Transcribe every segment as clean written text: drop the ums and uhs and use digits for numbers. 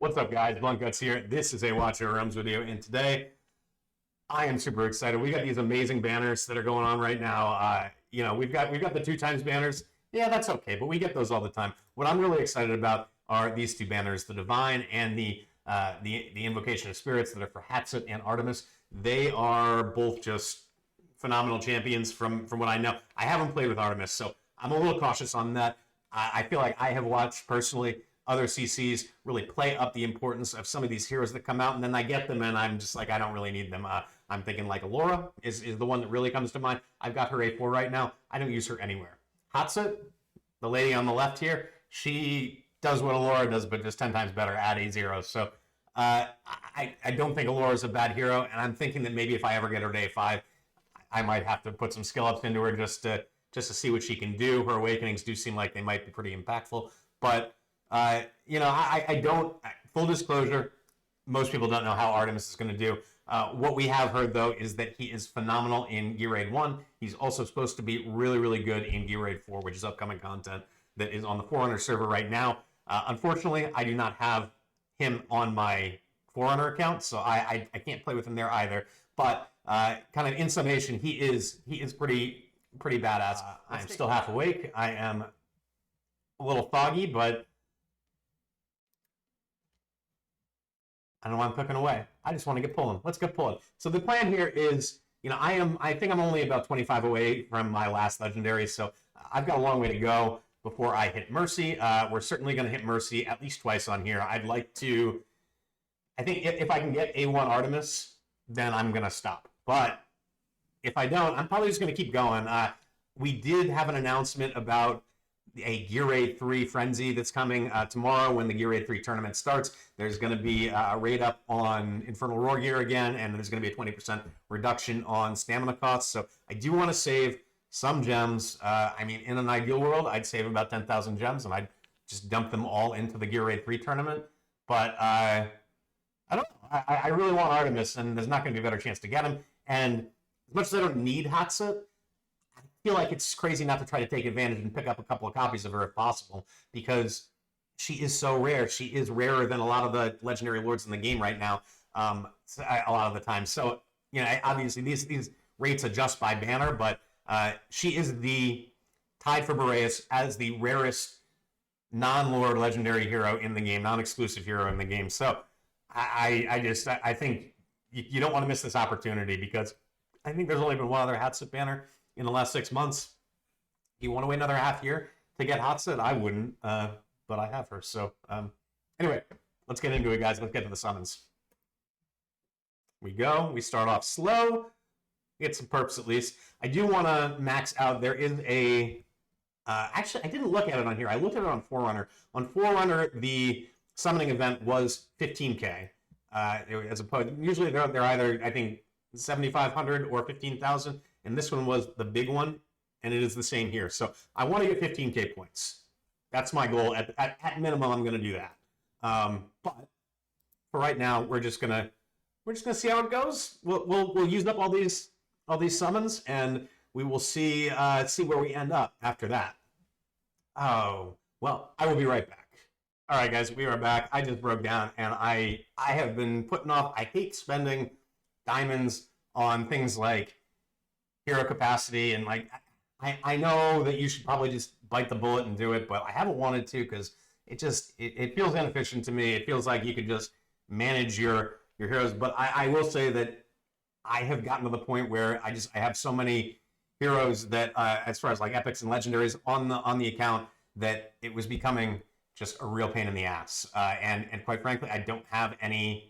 What's up, guys? Blunt Guts here. This is a Watch Your Realms video, and today I am super excited. We got these amazing banners that are going on right now. We've got the 2x banners. Yeah, that's okay, but we get those all the time. What I'm really excited about are these two banners, the Divine and the Invocation of Spirits that are for Hatssut and Artemis. They are both just phenomenal champions from what I know. I haven't played with Artemis, so I'm a little cautious on that. I feel like I have watched personally other CCs really play up the importance of some of these heroes that come out, and then I get them and I'm just like, I don't really need them. I'm thinking like Allura is the one that really comes to mind. I've got her A4 right now. I don't use her anywhere. Hatssut, the lady on the left here, she does what Allura does, but just 10 times better at A0. So I don't think Allura is a bad hero, and I'm thinking that maybe if I ever get her to A5, I might have to put some skill ups into her just to see what she can do. Her awakenings do seem like they might be pretty impactful, but I don't, full disclosure, most people don't know how Artemis is going to do. What we have heard, though, is that he is phenomenal in Gear Raid 1. He's also supposed to be really, really good in Gear Raid 4, which is upcoming content that is on the Forerunner server right now. Unfortunately, I do not have him on my Forerunner account, so I can't play with him there either. But kind of in summation, he is pretty badass. I'm still half awake. I am a little foggy, but I don't know why I'm cooking away. I just want to get pulling. Let's get pulling. So the plan here is, I think I'm only about 25 away from my last legendary, so I've got a long way to go before I hit Mercy. We're certainly going to hit Mercy at least twice on here. I'd like to, I think if I can get A1 Artemis, then I'm going to stop. But if I don't, I'm probably just going to keep going. We did have an announcement about a Gear Raid 3 frenzy that's coming tomorrow when the Gear Raid 3 tournament starts. There's going to be a raid up on Infernal Roar gear again, and there's going to be a 20% reduction on stamina costs. So I do want to save some gems. In an ideal world, I'd save about 10,000 gems, and I'd just dump them all into the Gear Raid 3 tournament. But I don't know. I really want Artemis, and there's not going to be a better chance to get him. And as much as I don't need Hatssut, I feel like it's crazy not to try to take advantage and pick up a couple of copies of her if possible, because she is so rare. She is rarer than a lot of the legendary lords in the game right now, a lot of the time. So, obviously these rates adjust by banner, but she is tied for Boreas as the rarest non-lord legendary hero in the game, non-exclusive hero in the game. So I think you don't want to miss this opportunity, because I think there's only been one other Hatssut banner in the last 6 months. You want to wait another half year to get Hatssut? I wouldn't, but I have her. So anyway, let's get into it, guys. Let's get to the summons. We go. We start off slow. Get some perps at least. I do want to max out. There is a... actually, I didn't look at it on here. I looked at it on Forerunner. On Forerunner, the summoning event was 15K. As opposed, usually they're either, I think, 7,500 or 15,000, and this one was the big one, and it is the same here. So I want to get 15K points. That's my goal. At minimum, I'm going to do that. But for right now, we're just gonna see how it goes. We'll use up all these summons, and we will see where we end up after that. Oh well, I will be right back. All right, guys, we are back. I just broke down, and I have been putting off. I hate spending diamonds on things like hero capacity, and like I know that you should probably just bite the bullet and do it, but I haven't wanted to, because it feels inefficient to me. It feels like you could just manage your heroes, but I will say that I have gotten to the point where I have so many heroes that as far as like epics and legendaries on the account, that it was becoming just a real pain in the ass. And quite frankly, I don't have any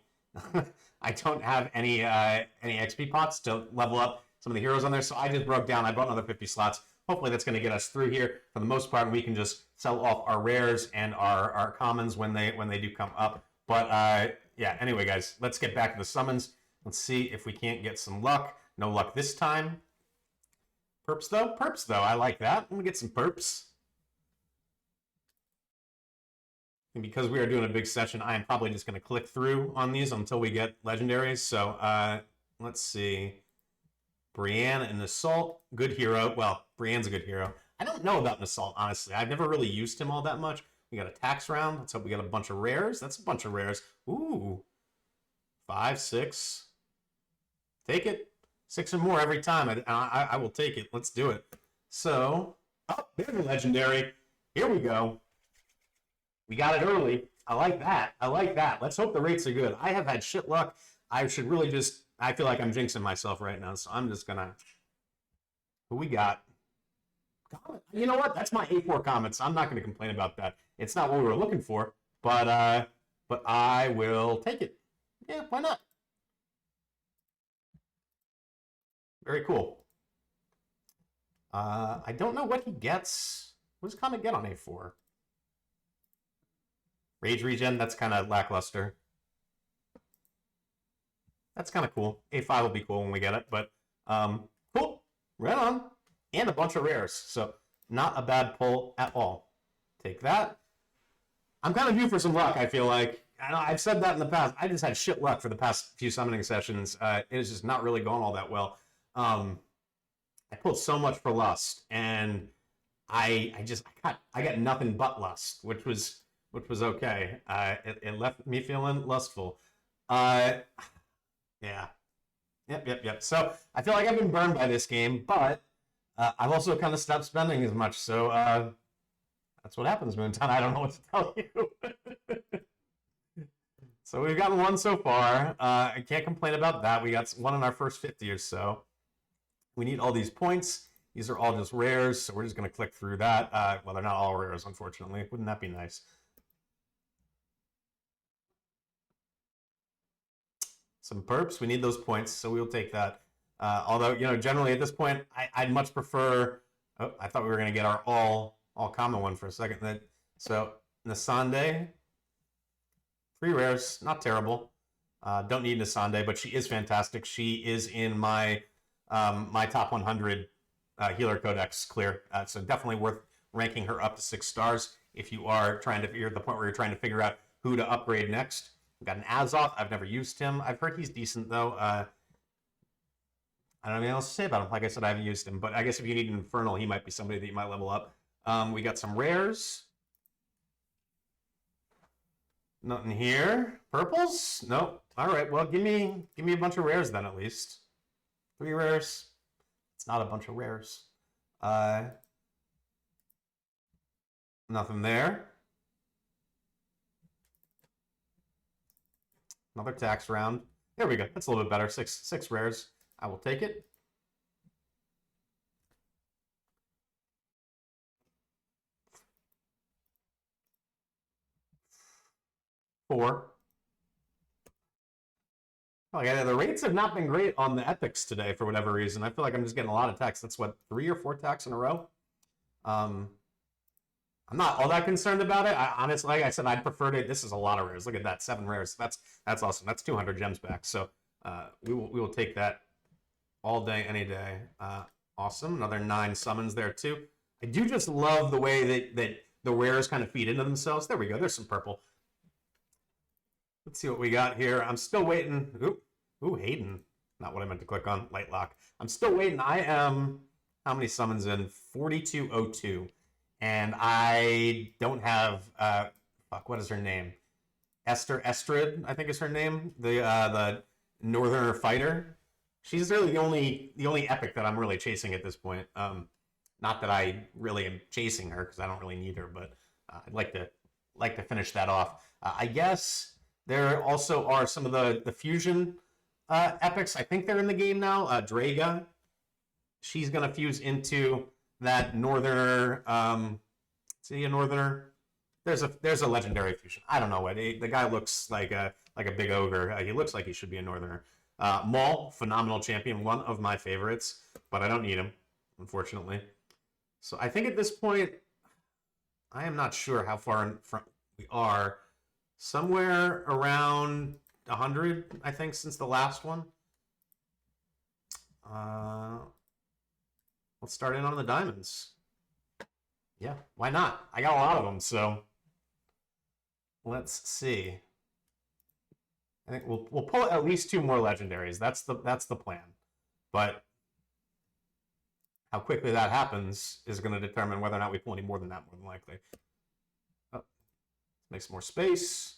I don't have any XP pots to level up some of the heroes on there, so I just broke down. I bought another 50 slots. Hopefully that's going to get us through here for the most part, and we can just sell off our rares and our commons when they do come up. But yeah, anyway, guys, let's get back to the summons. Let's see if we can't get some luck. No luck this time. Perps though. I like that. I'm going to get some perps. And because we are doing a big session, I am probably just going to click through on these until we get legendaries. So let's see. Brienne and Assault, good hero. Well, Brienne's a good hero. I don't know about an Assault, honestly. I've never really used him all that much. We got a tax round. Let's hope we get a bunch of rares. That's a bunch of rares. Ooh. 5, 6. Take it. 6 or more every time. I will take it. Let's do it. So, oh, there's a legendary. Here we go. We got it early. I like that. I like that. Let's hope the rates are good. I have had shit luck. I should really just, I feel like I'm jinxing myself right now, so I'm just gonna, who we got? You know what? That's my A4 comments. I'm not gonna complain about that. It's not what we were looking for, but I will take it. Yeah, why not? Very cool. I don't know what he gets. What does Comet get on A4? Rage regen, that's kind of lackluster. That's kind of cool. A5 will be cool when we get it, but cool. Right on. And a bunch of rares, so not a bad pull at all. Take that. I'm kind of due for some luck, I feel like. I know I've said that in the past. I just had shit luck for the past few summoning sessions. It is just not really going all that well. I pulled so much for Lust, and I got nothing but Lust, which was okay. It left me feeling lustful. Yeah. Yep. So I feel like I've been burned by this game, but I've also kind of stopped spending as much. So that's what happens, Moonton. I don't know what to tell you. So we've gotten one so far. I can't complain about that. We got one in our first 50 or so. We need all these points. These are all just rares, so we're just going to click through that. Well, they're not all rares, unfortunately. Wouldn't that be nice? Some perps. We need those points, so we'll take that. Although, you know, generally at this point, I'd much prefer... Oh, I thought we were going to get our all common one for a second. So, Nasande. 3 rares. Not terrible. Don't need Nasande, but she is fantastic. She is in my my top 100 healer codex clear. So definitely worth ranking her up to 6 stars if you are trying to, you're at the point where you're trying to figure out who to upgrade next. We've got an Azoth. I've never used him. I've heard he's decent, though. I don't know anything else to say about him. Like I said, I haven't used him. But I guess if you need an Infernal, he might be somebody that you might level up. We got some rares. Nothing here. Purples? Nope. All right. Well, give me a bunch of rares then, at least. 3 rares. It's not a bunch of rares. Nothing there. Another tax round. There we go. That's a little bit better. Six rares. I will take it. Four. Oh, yeah, the rates have not been great on the epics today for whatever reason. I feel like I'm just getting a lot of tax. That's what, 3 or 4 tax in a row. I'm not all that concerned about it. Honestly, like I said, I'd prefer to. This is a lot of rares. Look at that, 7 rares. That's awesome. That's 200 gems back. So we will take that all day, any day. Awesome. Another 9 summons there too. I do just love the way that the rares kind of feed into themselves. There we go. There's some purple. Let's see what we got here. I'm still waiting. Ooh, Hayden. Not what I meant to click on. Lightlock. I'm still waiting. I am, how many summons in? 4202. And I don't have, what is her name? Estrid, I think is her name. The Northerner fighter. She's really the only epic that I'm really chasing at this point. Not that I really am chasing her, because I don't really need her, but I'd like to finish that off. I guess there also are some of the fusion epics. I think they're in the game now. Draga. She's going to fuse into that Northerner. See a Northerner? There's a legendary fusion. I don't know what. The guy looks like a big ogre. He looks like he should be a Northerner. Maul, phenomenal champion. One of my favorites. But I don't need him, unfortunately. So I think at this point, I am not sure how far in front we are. Somewhere around 100, I think, since the last one. Let's start in on the diamonds. Yeah, why not? I got a lot of them, so let's see. I think we'll pull at least 2 more legendaries. That's the plan. But how quickly that happens is going to determine whether or not we pull any more than that, more than likely. Oh, Make some more space.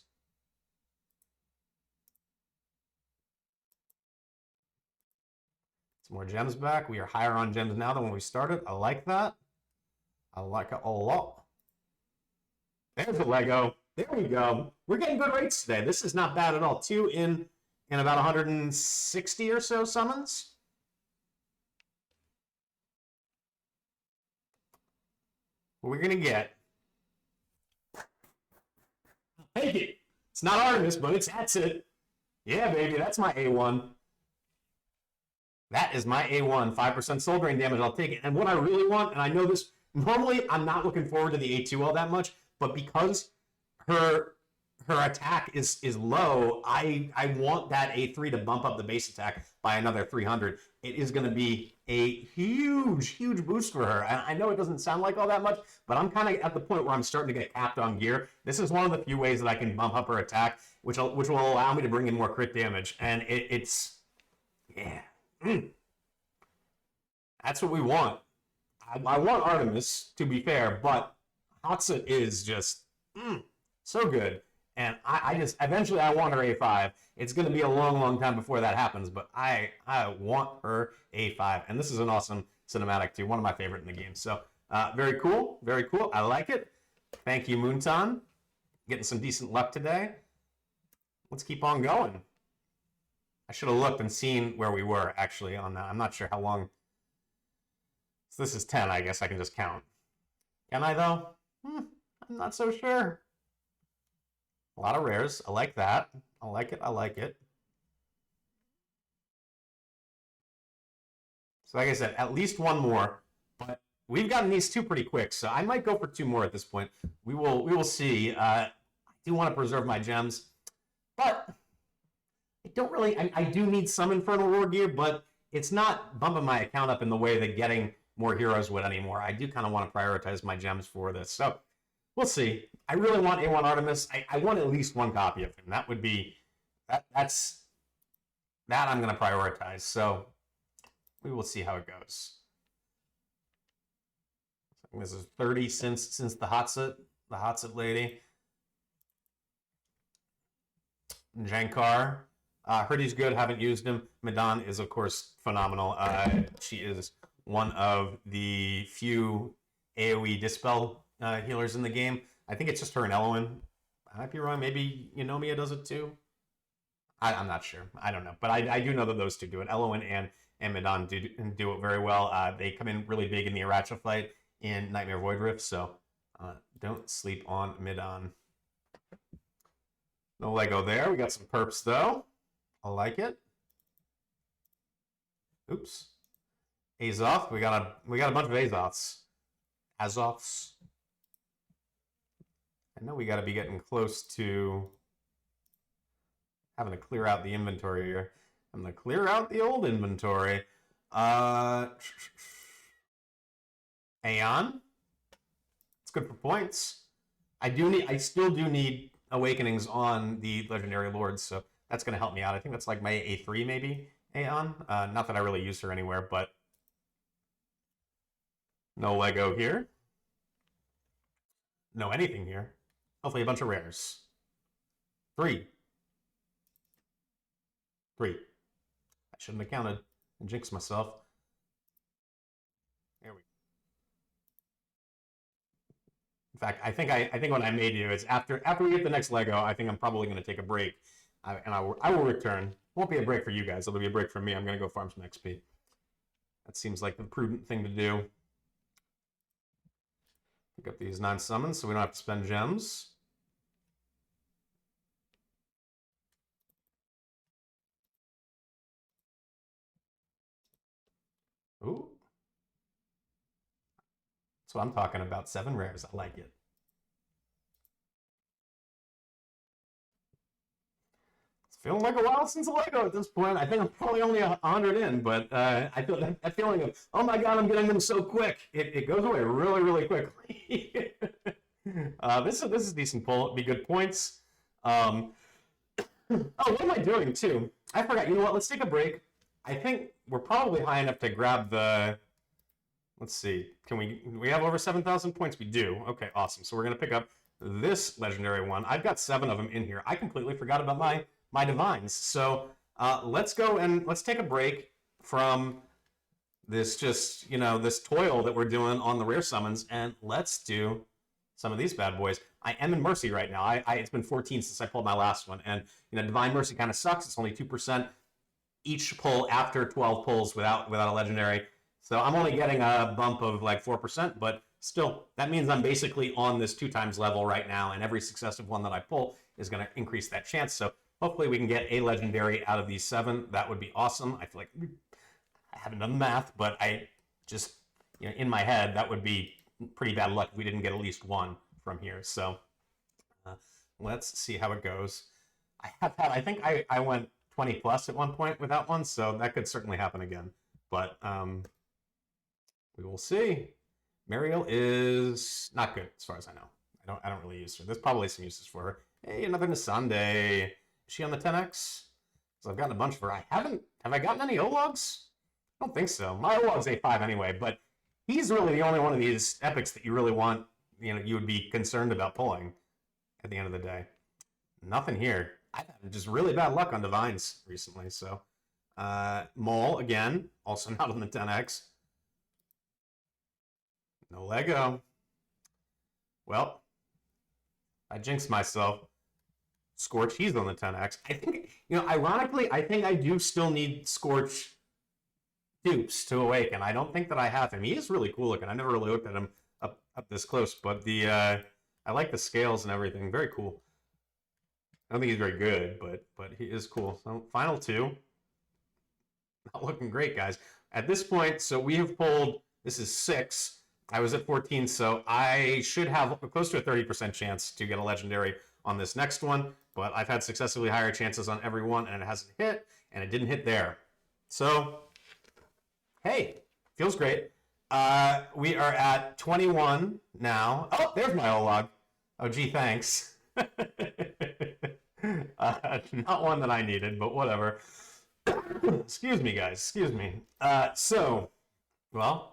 Some more gems back. We are higher on gems now than when we started. I like that. I like it a lot. There's the Lego. There we go. We're getting good rates today. This is not bad at all. 2 in about 160 or so summons. What we're gonna get? Take it. It's not Artemis, but it's Hatssut. Yeah, baby, that's my A1. That is my A1. 5% soul drain damage. I'll take it. And what I really want, and I know this, normally I'm not looking forward to the A2 all that much, but because her attack is low, I want that A3 to bump up the base attack by another 300. It is going to be a huge boost for her. And I know it doesn't sound like all that much, but I'm kind of at the point where I'm starting to get capped on gear. This is one of the few ways that I can bump up her attack, which will allow me to bring in more crit damage. And it's yeah. That's what we want. I want Artemis, to be fair, but Hatssut is just so good. And I just, eventually I want her A5. It's going to be a long time before that happens, but I want her A5. And this is an awesome cinematic too, one of my favorite in the game. So very cool, very cool. I like it. Thank you, Moonton. Getting some decent luck today. Let's keep on going. I should have looked and seen where we were actually on that. I'm not sure how long. So this is 10, I guess I can just count. Can I though? I'm not so sure. A lot of rares. I like that. I like it. I like it. So like I said, at least one more. But we've gotten these two pretty quick, so I might go for 2 more at this point. We will see. I do want to preserve my gems, but I don't really. I do need some Infernal Roar gear, but it's not bumping my account up in the way that getting more heroes would anymore. I do kind of want to prioritize my gems for this. So we'll see. I really want A1 Artemis. I want at least 1 copy of him. That would be, that's that I'm going to prioritize. So we will see how it goes. This is 30 since the Hatssut lady. Jankar. Heard he's good, haven't used him. Medan is, of course, phenomenal. She is one of the few AoE Dispel healers in the game. I think it's just her and Elowen. I might be wrong. Maybe Eunomia does it too. I'm not sure. I don't know. But I do know that those two do it. Elowen and Medan do it very well. They come in really big in the Aracha fight in Nightmare Void Rift, so don't sleep on Medan. No Lego there. We got some perps, though. I like it. Oops. Azoth. We got a bunch of Azoths. Azoths. I know we got to be getting close to having to clear out the inventory here. I'm going to clear out the old inventory. Aeon. It's good for points. I still do need Awakenings on the Legendary Lords, so that's going to help me out. I think that's like my A3 maybe, Aeon. Not that I really use her anywhere, but no Lego here. No anything here. Hopefully a bunch of rares. 3. I shouldn't have counted and jinxed myself. There we go. In fact, I think what I may do is after we get the next Lego, I think I'm probably going to take a break, and I will return. Won't be a break for you guys. It'll be a break for me. I'm going to go farm some XP. That seems like the prudent thing to do. Pick up these 9 summons so we don't have to spend gems. Ooh. That's what I'm talking about. 7 rares. I like it. It's feeling like a while since a Lego at this point. I think I'm probably only 100 in, but I feel that feeling of, oh my god, I'm getting them so quick. It goes away really quickly. This is a decent pull. It'd be good points. Oh, what am I doing too? I forgot. You know what? Let's take a break. I think we're probably high enough to grab the. Let's see. Can we have over 7,000 points? We do. Okay, awesome. So we're gonna pick up this legendary one. I've got 7 of them in here. I completely forgot about my divines. So let's go and let's take a break from this just, this toil that we're doing on the rare summons, and let's do some of these bad boys. I am in Mercy right now. It's been 14 since I pulled my last one, and Divine Mercy kind of sucks. It's only 2% each pull after 12 pulls without a legendary. So I'm only getting a bump of like 4%, but still, that means I'm basically on this 2 times level right now, and every successive one that I pull is going to increase that chance. So hopefully we can get a legendary out of these 7. That would be awesome. I feel like I haven't done the math, but I just, in my head, that would be pretty bad luck if we didn't get at least 1 from here. So let's see how it goes. I think I went 20 plus at one point without one, so that could certainly happen again. But we will see. Mariel is not good as far as I know. I don't really use her. There's probably some uses for her. Hey, another Nisande. Is she on the 10x? Because I've gotten a bunch of her. Have I gotten any Ologs? I don't think so. My Olog's A5 anyway, but he's really the only one of these epics that you really want, you would be concerned about pulling at the end of the day. Nothing here. I've had just really bad luck on divines recently, so. Mole, again, also not on the 10x. No Lego. Well, I jinxed myself. Scorch, he's on the 10x. I think, ironically, I think I do still need Scorch dupes to awaken. I don't think that I have him. He is really cool looking. I never really looked at him up this close, but I like the scales and everything. Very cool. I don't think he's very good, but he is cool. So final 2. Not looking great, guys. At this point, so we have pulled, this is 6. I was at 14, so I should have close to a 30% chance to get a legendary on this next one, but I've had successively higher chances on every one, and it hasn't hit, and it didn't hit there. So, hey, feels great. We are at 21 now. Oh, there's my Olog. Oh, gee, thanks. Not one that I needed, but whatever. Excuse me, guys. Excuse me. Well,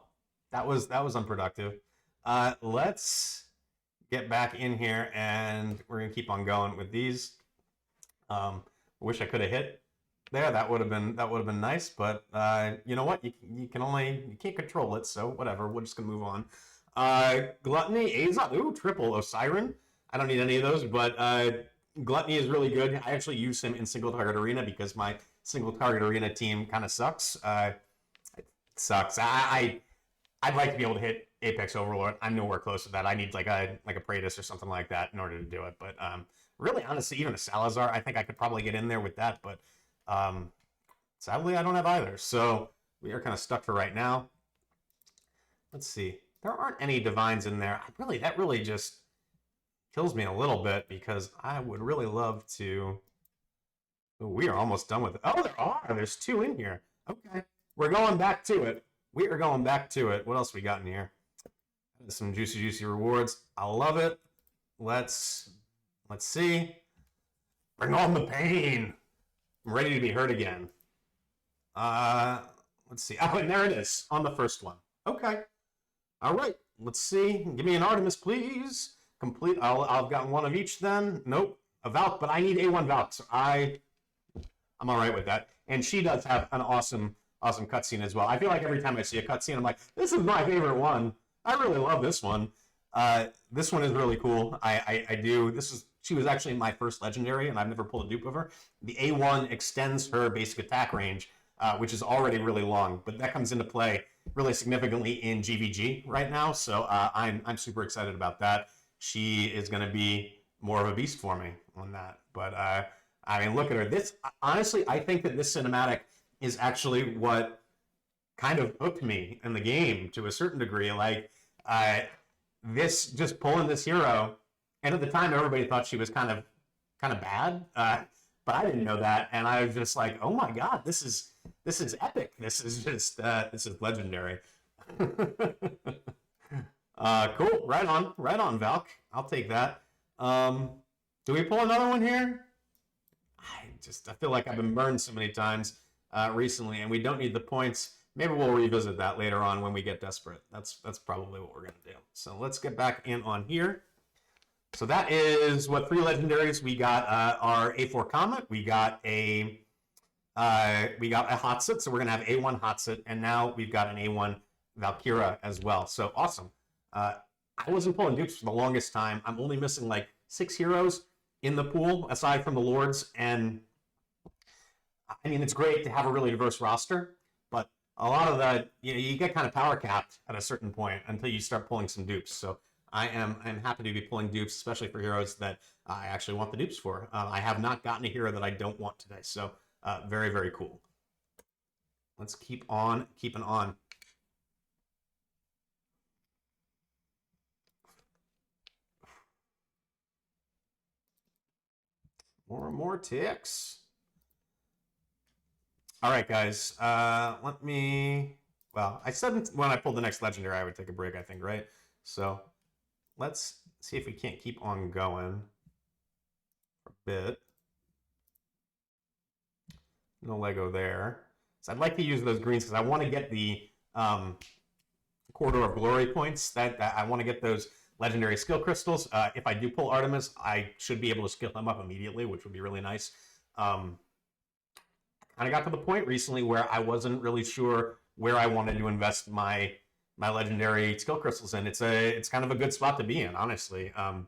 that was unproductive. Let's get back in here, and we're gonna keep on going with these. Wish I could have hit there. That would have been nice, but you know what? You can't control it, so whatever. We're just gonna move on. Gluttony, Azon, ooh, triple Osiren. I don't need any of those, but Gluttony is really good. I actually use him in single target arena because my single target arena team kind of sucks. It sucks. I'd like to be able to hit Apex Overlord. I'm nowhere close to that. I need like a Praetus or something like that in order to do it. But really, honestly, even a Salazar, I think I could probably get in there with that. But sadly, I don't have either. So we are kind of stuck for right now. Let's see. There aren't any divines in there. That really just kills me a little bit because I would really love to. Ooh, we are almost done with it. Oh, there are. There's 2 in here. Okay. We're going back to it. We are going back to it. What else we got in here? Some juicy rewards. I love it. Let's see. Bring on the pain. I'm ready to be hurt again. Let's see. Oh, and there it is on the first one. Okay. All right. Let's see. Give me an Artemis, please. Complete. I've gotten 1 of each then. Nope. A Valk, but I need A1 Valk. So I'm all right with that. And she does have an awesome cutscene as well. I feel like every time I see a cutscene, I'm like, this is my favorite one. I really love this one. This one is really cool. I do. She was actually my first legendary, and I've never pulled a dupe of her. The A1 extends her basic attack range, which is already really long, but that comes into play really significantly in GVG right now. So I'm super excited about that. She is going to be more of a beast for me on that. But I mean, look at her. This, honestly, I think that this cinematic is actually what kind of hooked me in the game to a certain degree. Like, this, just pulling this hero, and at the time everybody thought she was kind of bad, but I didn't know that, and I was just like, oh my god, this is epic. This is just this is legendary. Cool. Right on, Valk. I'll take that. Do we pull another one here? I feel like I've been burned so many times recently, and we don't need the points. Maybe we'll revisit that later on when we get desperate. That's probably what we're gonna do. So let's get back in on here. So that is what 3 legendaries. We got our A4 Comet. We got a Hatssut. So we're gonna have A1 Hatssut, and now we've got an A1 Valkyra as well. So awesome. I wasn't pulling dupes for the longest time. I'm only missing like 6 heroes in the pool aside from the Lords, and I mean it's great to have a really diverse roster, but a lot of that you get kind of power capped at a certain point until you start pulling some dupes. So I'm happy to be pulling dupes, especially for heroes that I actually want the dupes for. I have not gotten a hero that I don't want today, so very, very cool. Let's keep on keeping on. More and more ticks. All right, guys. Let me. Well, I said when I pulled the next legendary, I would take a break. I think, right? So let's see if we can't keep on going for a bit. No Lego there. So I'd like to use those greens because I want to get the Corridor of Glory points. That I want to get those legendary skill crystals. If I do pull Artemis, I should be able to skill him up immediately, which would be really nice. Kind of got to the point recently where I wasn't really sure where I wanted to invest my legendary skill crystals in. It's kind of a good spot to be in, honestly. I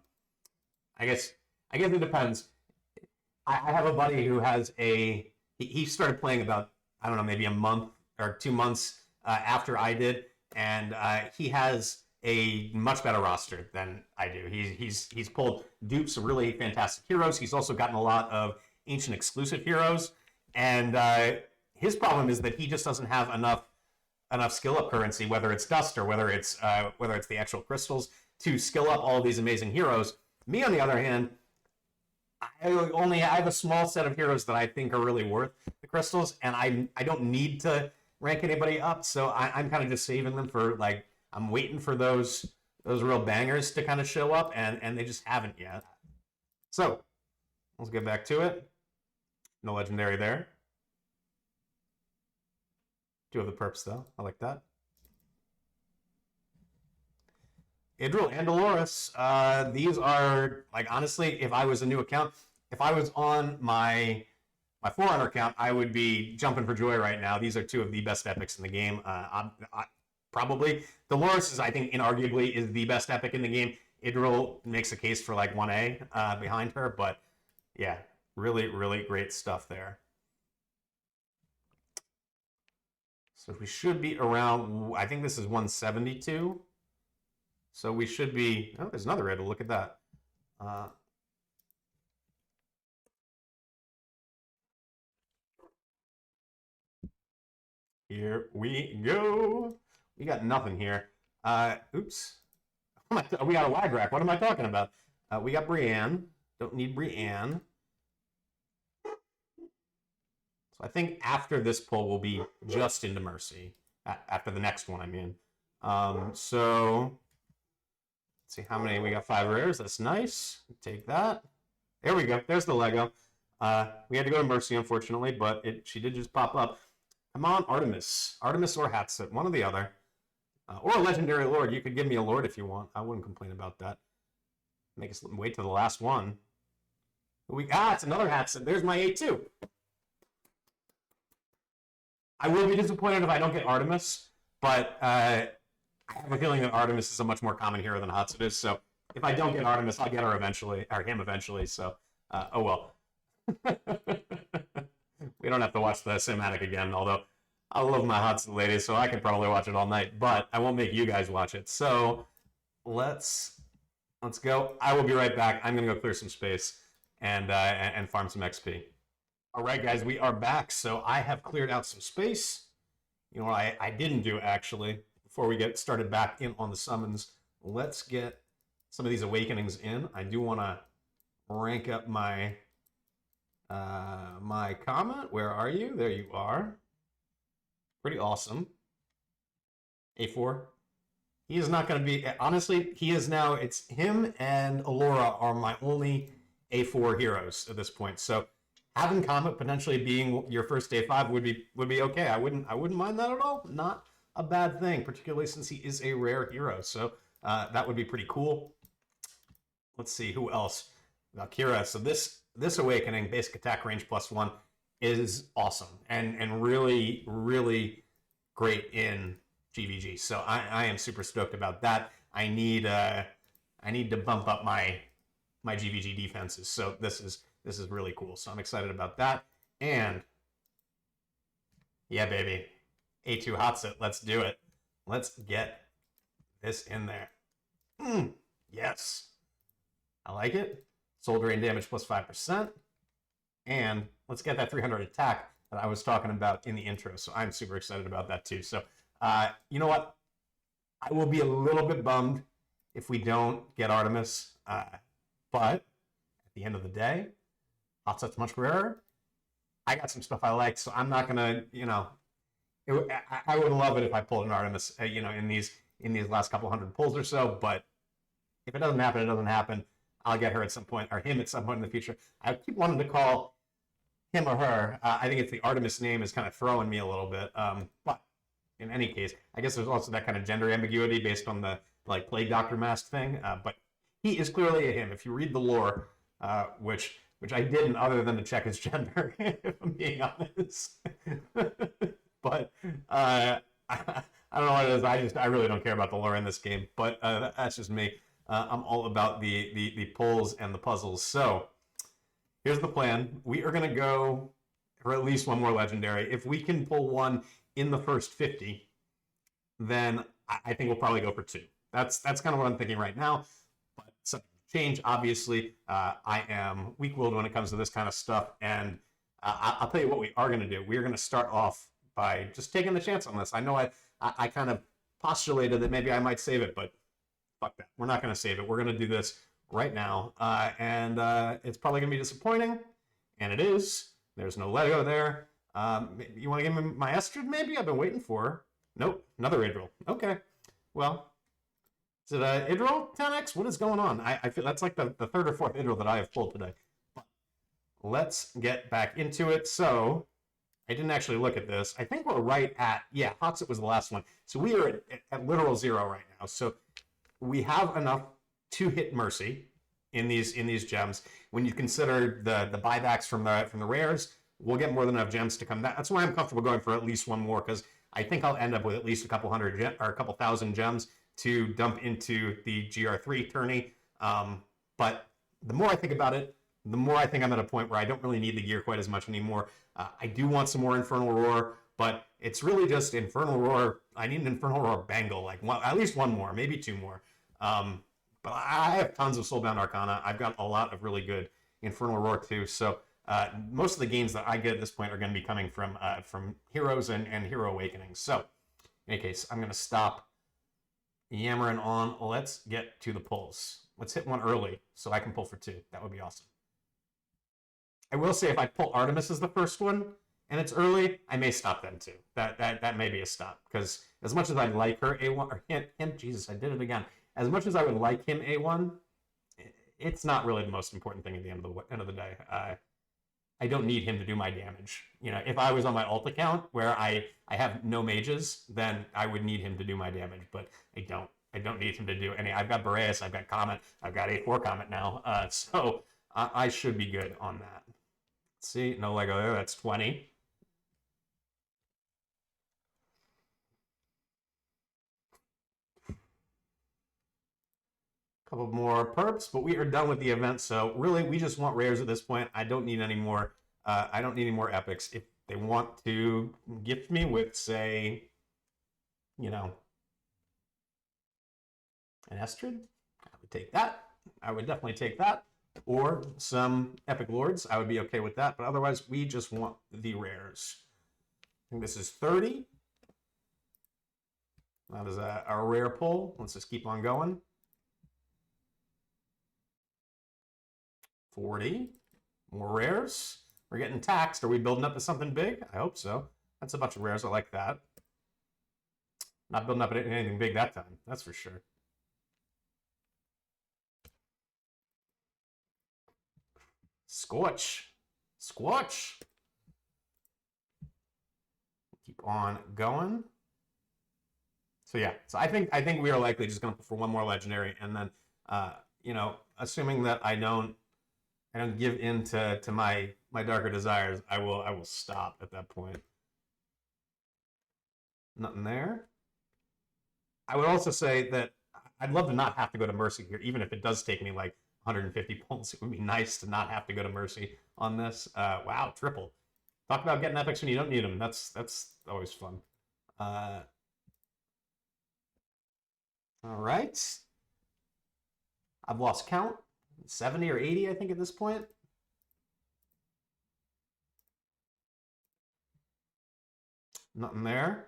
guess it depends. I have a buddy who has he started playing about, I don't know, maybe a month or 2 months after I did, and he has a much better roster than I do. He's pulled dupes of really fantastic heroes. He's also gotten a lot of ancient exclusive heroes, and his problem is that he just doesn't have enough skill up currency, whether it's dust or whether it's the actual crystals, to skill up all of these amazing heroes. Me, on the other hand, I have a small set of heroes that I think are really worth the crystals, and I don't need to rank anybody up, so I'm kind of just saving them for, like, I'm waiting for those real bangers to kind of show up, and they just haven't yet. So let's get back to it. No legendary there. 2 of the perps though. I like that. Idril and Dolores. These are, like, honestly, if I was a new account, if I was on my Forerunner account, I would be jumping for joy right now. These are 2 of the best epics in the game. Probably Dolores is, I think, inarguably is the best epic in the game. Idril makes a case for like 1A behind her, but yeah, really, really great stuff there. So we should be around, I think this is 172. So we should be, oh, there's another riddle. Look at that. Here we go. We got nothing here. Oops. We got a wag rack. What am I talking about? We got Brienne. Don't need Brienne. So I think after this pull, we'll be just into Mercy. After the next one, I mean. So let's see how many. We got 5 rares. That's nice. Take that. There we go. There's the Lego. We had to go to Mercy, unfortunately, but she did just pop up. Come on, Artemis. Artemis or Hatssut. One or the other. Or a legendary lord. You could give me a lord if you want. I wouldn't complain about that. Make us wait till the last one. It's another Hatssut. There's my A2. I will be disappointed if I don't get Artemis, but I have a feeling that Artemis is a much more common hero than Hatssut is. So if I don't get Artemis, I'll get her eventually, or him eventually. So, oh well. We don't have to watch the cinematic again, although I love my Hatssut lady, so I could probably watch it all night, but I won't make you guys watch it. So let's go. I will be right back. I'm gonna go clear some space and farm some XP. All right, guys, we are back. So I have cleared out some space. You know what I didn't do, actually, before we get started back in on the summons. Let's get some of these awakenings in. I do want to rank up my my Comet. Where are you? There you are. Pretty awesome. A4. He is not going to be, honestly, he is now, it's him and Allura are my only A4 heroes at this point. So having Comet potentially being your first A5 would be okay. I wouldn't mind that at all. Not a bad thing, particularly since he is a rare hero. So that would be pretty cool. let's see who else. Valkyria. So this awakening, basic attack range +1, is awesome and really really great in GVG. So I am super stoked about that. I need to bump up my GVG defenses. So this is really cool. So I'm excited about that. And yeah, baby, A2 Hatssut. Let's do it. Let's get this in there. Yes, I like it. Soul drain damage +5%. And let's get that 300 attack that I was talking about in the intro. So I'm super excited about that too. So you know what? I will be a little bit bummed if we don't get Artemis. But at the end of the day, Hatssut's much rarer. I got some stuff I like, so I'm not gonna, I would love it if I pulled an Artemis, in these last couple hundred pulls or so. But if it doesn't happen, it doesn't happen. I'll get her at some point, or him at some point in the future. I keep wanting to call him or her. I think it's the Artemis name is kind of throwing me a little bit. But in any case, I guess there's also that kind of gender ambiguity based on the Plague Doctor mask thing. But he is clearly a him. If you read the lore, which I didn't, other than to check his gender, if I'm being honest. But I don't know what it is. I really don't care about the lore in this game. But that's just me. I'm all about the pulls and the puzzles. So here's the plan. We are going to go for at least one more legendary. If we can pull one in the first 50, then I think we'll probably go for 2. That's kind of what I'm thinking right now. But something change, obviously. I am weak-willed when it comes to this kind of stuff. And I'll tell you what we are going to do. We are going to start off by just taking the chance on this. I know I kind of postulated that maybe I might save it, but fuck that. We're not going to save it. We're going to do this right now. And it's probably going to be disappointing. And it is. There's no Lego there. You want to give me my Estrid, maybe? I've been waiting for her. Nope. Another Idril. Okay. Well, is it a Idril 10x? What is going on? I feel that's like the third or fourth Idril that I have pulled today. But let's get back into it. So I didn't actually look at this. I think we're right at, yeah, Hatssut was the last one. So we are at literal 0 right now. So we have enough to hit Mercy in these gems. When you consider the buybacks from the rares, we'll get more than enough gems to come. That's why I'm comfortable going for at least one more, because I think I'll end up with at least a couple hundred or a couple thousand gems to dump into the GR3 tourney. But the more I think about it, the more I think I'm at a point where I don't really need the gear quite as much anymore. I do want some more Infernal Roar, but it's really just Infernal Roar. I need an Infernal Roar bangle, at least one more, maybe 2 more. But I have tons of Soulbound Arcana. I've got a lot of really good Infernal Roar too. So most of the gains that I get at this point are going to be coming from heroes and hero awakenings. So in any case, I'm going to stop yammering on. Let's get to the pulls. Let's hit one early so I can pull for 2. That would be awesome. I will say if I pull Artemis as the first one and it's early, I may stop then too. That may be a stop, because as much as I like her A1 or him, Jesus, I did it again. As much as I would like him A1, it's not really the most important thing at the end of the day. I don't need him to do my damage. If I was on my alt account where I have no mages, then I would need him to do my damage, but I don't. I don't need him to do any. I've got Boreas, I've got Comet, I've got A4 Comet now, so I should be good on that. Let's see, no Lego there, that's 20. Couple more perps, but we are done with the event. So really, we just want rares at this point. I don't need any more. I don't need any more epics. If they want to gift me with, say, an Estrid, I would take that. I would definitely take that. Or some Epic Lords. I would be okay with that. But otherwise, we just want the rares. I think this is 30. That is a rare pull. Let's just keep on going. 40. More rares. We're getting taxed. Are we building up to something big? I hope so. That's a bunch of rares. I like that. Not building up to anything big that time. That's for sure. Scorch. Scorch. Keep on going. So yeah, so I think we are likely just going to put for one more legendary, and then you know, assuming that I don't give in to my darker desires, I will stop at that point. Nothing there. I would also say that I'd love to not have to go to Mercy here, even if it does take me like 150 points. It would be nice to not have to go to Mercy on this. Wow, triple. Talk about getting epics when you don't need them. That's always fun. All right. I've lost count. 70 or 80, I think, at this point. Nothing there.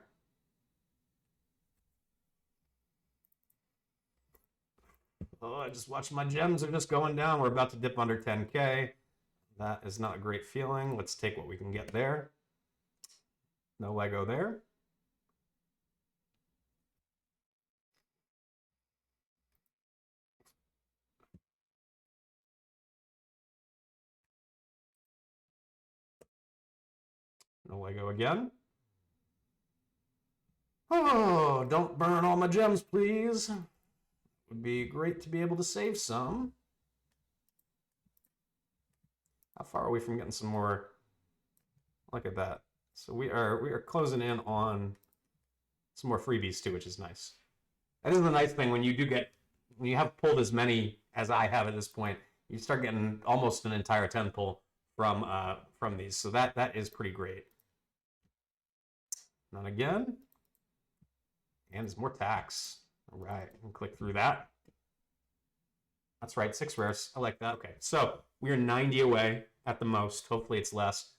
Oh, I just watched my gems are just going down. We're about to dip under 10K. That is not a great feeling. Let's take what we can get there. No Lego there. No Lego again. Oh, don't burn all my gems, please. Would be great to be able to save some. How far are we from getting some more? Look at that. So we are closing in on some more freebies too, which is nice. That is the nice thing when you have pulled as many as I have at this point, you start getting almost an entire 10 pull from these. So that is pretty great. Not again. And there's more tax. All right, we can click through that. That's right, 6 rares. I like that. Okay, so we're 90 away at the most. Hopefully it's less.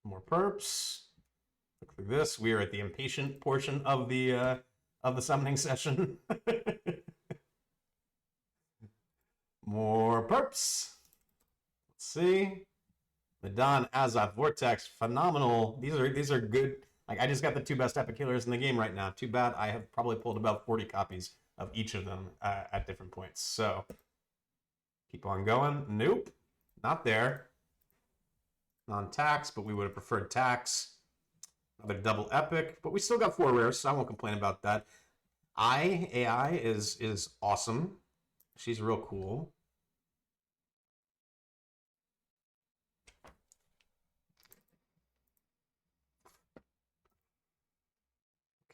More perps. Look through this. We are at the impatient portion of the summoning session. More perps. Let's see. Madon, Azoth, Vortex, phenomenal. These are good. Like, I just got the 2 best epic healers in the game right now. Too bad I have probably pulled about 40 copies of each of them at different points. So keep on going. Nope, not there. Non-tax, but we would have preferred tax. Another double epic, but we still got 4 rares, so I won't complain about that. AI is awesome. She's real cool.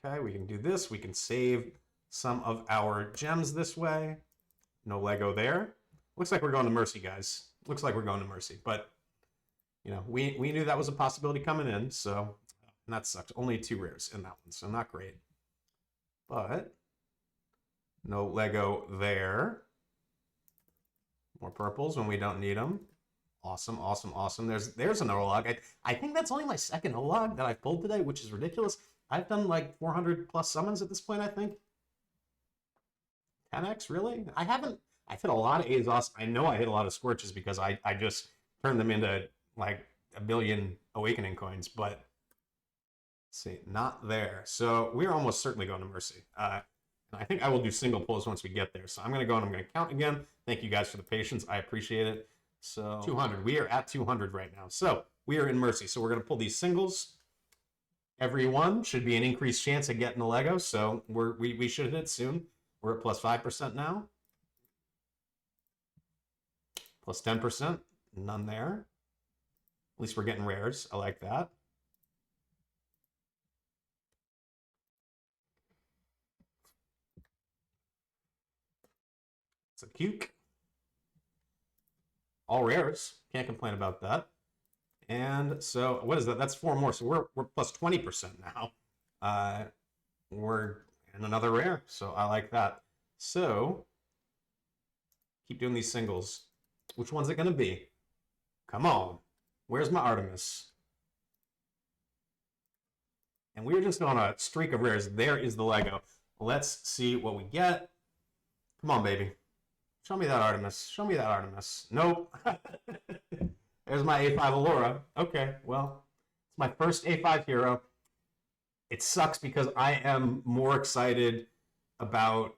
Okay, we can do this. We can save some of our gems this way. No Lego there. Looks like we're going to Mercy, guys. Looks like we're going to Mercy, but you know, we knew that was a possibility coming in, so and that sucked. Only 2 rares in that one, so not great. But no Lego there. More purples when we don't need them. Awesome, awesome, awesome. There's an Olog. I think that's only my 2nd Olog that I've pulled today, which is ridiculous. I've done like 400 plus summons at this point, I think. 10x, really? I've hit a lot of Azos. I know I hit a lot of Scorches because I just turned them into like a billion Awakening coins, but let's see, not there. So we're almost certainly going to Mercy. And I think I will do single pulls once we get there. So I'm going to go and I'm going to count again. Thank you guys for the patience. I appreciate it. So 200. We are at 200 right now. So we are in Mercy. So we're going to pull these singles. Every one should be an increased chance of getting a Lego. So we should hit soon. We're at plus 5% now. Plus 10%. None there. At least we're getting rares. I like that. It's a puke. All rares. Can't complain about that. And so what is that? That's 4 more. So we're plus 20% now. We're in another rare. So I like that. So keep doing these singles. Which one's it going to be? Come on. Where's my Artemis? And we're just on a streak of rares. There is the Lego. Let's see what we get. Come on, baby. Show me that Artemis. Show me that Artemis. Nope. There's my A5 Allura. Okay, well, it's my first A5 hero. It sucks because I am more excited about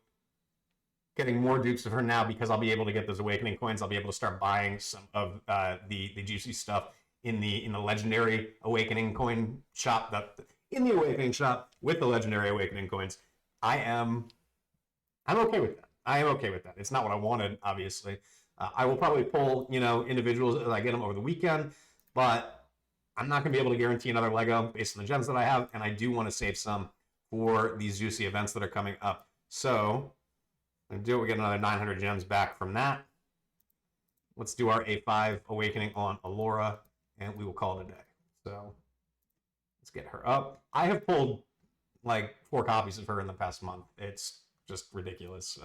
getting more dupes of her now because I'll be able to get those Awakening coins. I'll be able to start buying some of the juicy stuff in the legendary Awakening coin shop. in the Awakening shop with the Legendary Awakening coins. I'm okay with that. I am okay with that. It's not what I wanted, obviously. I will probably pull, individuals as I get them over the weekend, but I'm not going to be able to guarantee another Lego based on the gems that I have, and I do want to save some for these juicy events that are coming up. So, I'm going to do it. We get another 900 gems back from that. Let's do our A5 Awakening on Allura, and we will call it a day. So, let's get her up. I have pulled like 4 copies of her in the past month. It's just ridiculous.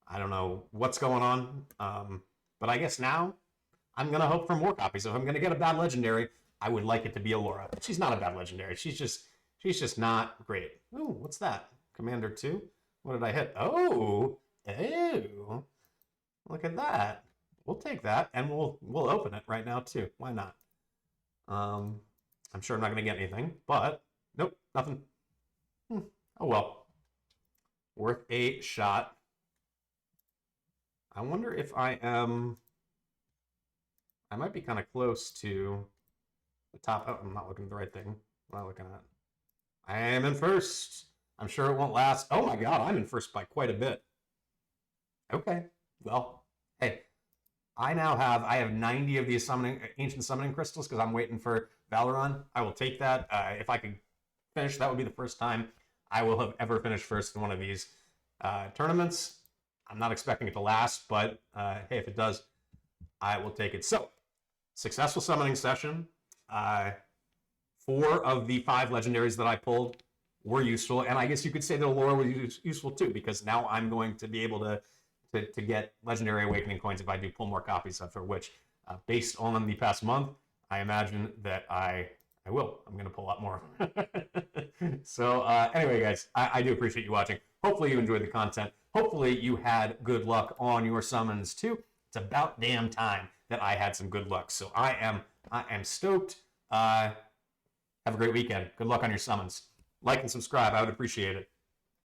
I don't know what's going on, but I guess now I'm going to hope for more copies. If I'm going to get a bad legendary, I would like it to be Allura. She's not a bad legendary. She's just not great. Ooh, what's that? Commander 2? What did I hit? Oh, look at that. We'll take that, and we'll open it right now too. Why not? I'm sure I'm not going to get anything, but nope, nothing. Oh well. Worth a shot. I wonder if I might be kind of close to the top. Oh, I'm not looking at the right thing. What am I looking at? I am in first. I'm sure it won't last. Oh my god, I'm in first by quite a bit. Okay. Well, hey. I have 90 of these ancient summoning crystals because I'm waiting for Valoron. I will take that. If I could finish, that would be the first time I will have ever finished first in one of these tournaments. I'm not expecting it to last, but hey, if it does, I will take it. So, successful summoning session. 4 of the 5 legendaries that I pulled were useful, and I guess you could say that Allura was useful too, because now I'm going to be able to get Legendary Awakening coins if I do pull more copies of her, which, based on the past month, I imagine that I will. I'm going to pull a lot more. So, anyway, guys, I do appreciate you watching. Hopefully you enjoyed the content. Hopefully you had good luck on your summons, too. It's about damn time that I had some good luck. So I am stoked. Have a great weekend. Good luck on your summons. Like and subscribe. I would appreciate it.